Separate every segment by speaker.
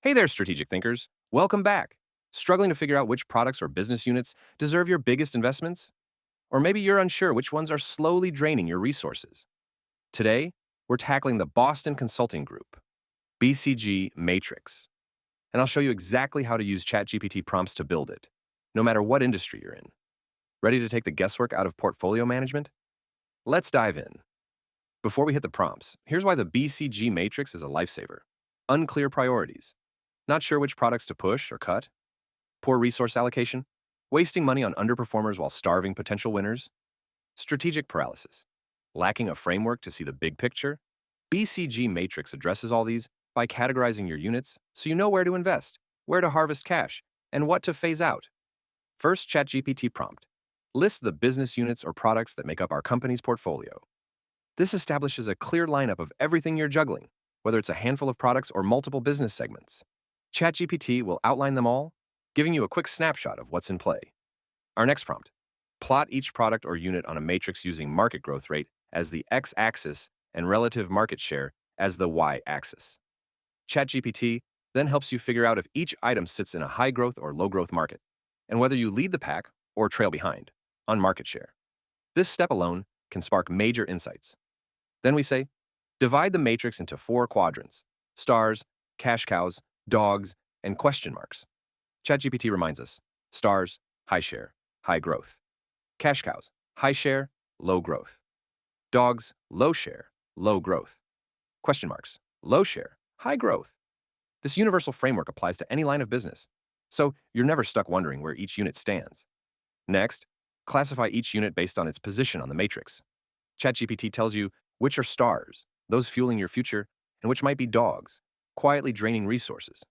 Speaker 1: Hey there, strategic thinkers. Welcome back. Struggling to figure out which products or business units deserve your biggest investments? Or maybe you're unsure which ones are slowly draining your resources. Today, we're tackling the Boston Consulting Group, BCG Matrix. And I'll show you exactly how to use ChatGPT prompts to build it, no matter what industry you're in. Ready to take the guesswork out of portfolio management? Let's dive in. Before we hit the prompts, here's why the BCG Matrix is a lifesaver. Unclear priorities. Not sure which products to push or cut? Poor resource allocation? Wasting money on underperformers while starving potential winners? Strategic paralysis? Lacking a framework to see the big picture? BCG Matrix addresses all these by categorizing your units so you know where to invest, where to harvest cash, and what to phase out. First, ChatGPT prompt. List the business units or products that make up our company's portfolio. This establishes a clear lineup of everything you're juggling, whether it's a handful of products or multiple business segments. ChatGPT will outline them all, giving you a quick snapshot of what's in play. Our next prompt. Plot each product or unit on a matrix using market growth rate as the x-axis and relative market share as the y-axis. ChatGPT then helps you figure out if each item sits in a high growth or low growth market, and whether you lead the pack or trail behind on market share. This step alone can spark major insights. Then we say, divide the matrix into 4 quadrants: stars, cash cows, dogs, and question marks. ChatGPT reminds us: stars, high share, high growth; cash cows, high share, low growth; dogs, low share, low growth; question marks, low share, high growth. This universal framework applies to any line of business, so you're never stuck wondering where each unit stands. Next, classify each unit based on its position on the matrix. ChatGPT tells you which are stars, those fueling your future, and which might be dogs, quietly draining resources.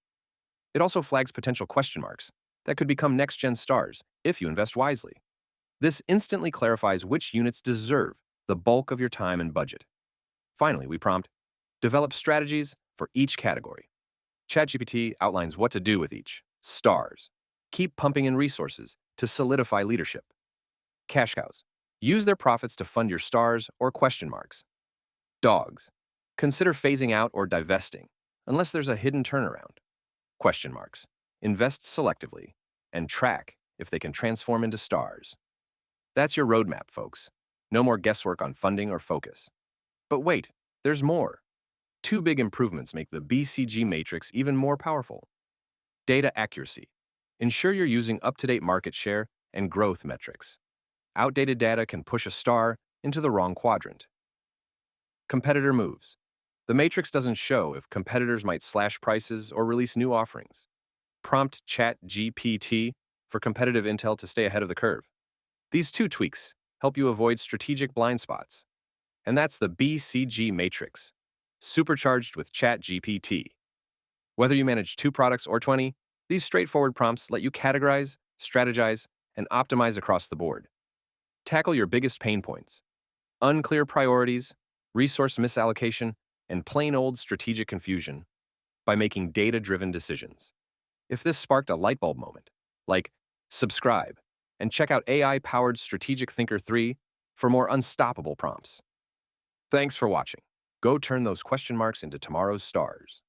Speaker 1: It also flags potential question marks that could become next-gen stars if you invest wisely. This instantly clarifies which units deserve the bulk of your time and budget. Finally, we prompt, develop strategies for each category. ChatGPT outlines what to do with each. Stars. Keep pumping in resources to solidify leadership. Cash cows. Use their profits to fund your stars or question marks. Dogs. Consider phasing out or divesting, unless there's a hidden turnaround. Question marks. Invest selectively and track if they can transform into stars. That's your roadmap, folks. No more guesswork on funding or focus. But wait, there's more. 2 big improvements make the BCG matrix even more powerful. Data accuracy. Ensure you're using up-to-date market share and growth metrics. Outdated data can push a star into the wrong quadrant. Competitor moves. The matrix doesn't show if competitors might slash prices or release new offerings. Prompt ChatGPT for competitive intel to stay ahead of the curve. These 2 tweaks help you avoid strategic blind spots. And that's the BCG matrix, supercharged with ChatGPT. Whether you manage 2 products or 20, these straightforward prompts let you categorize, strategize, and optimize across the board. Tackle your biggest pain points: unclear priorities, resource misallocation, and plain old strategic confusion by making data-driven decisions. If this sparked a light bulb moment, like subscribe and check out AI-powered Strategic Thinker 3 for more unstoppable prompts. Thanks for watching. Go turn those question marks into tomorrow's stars.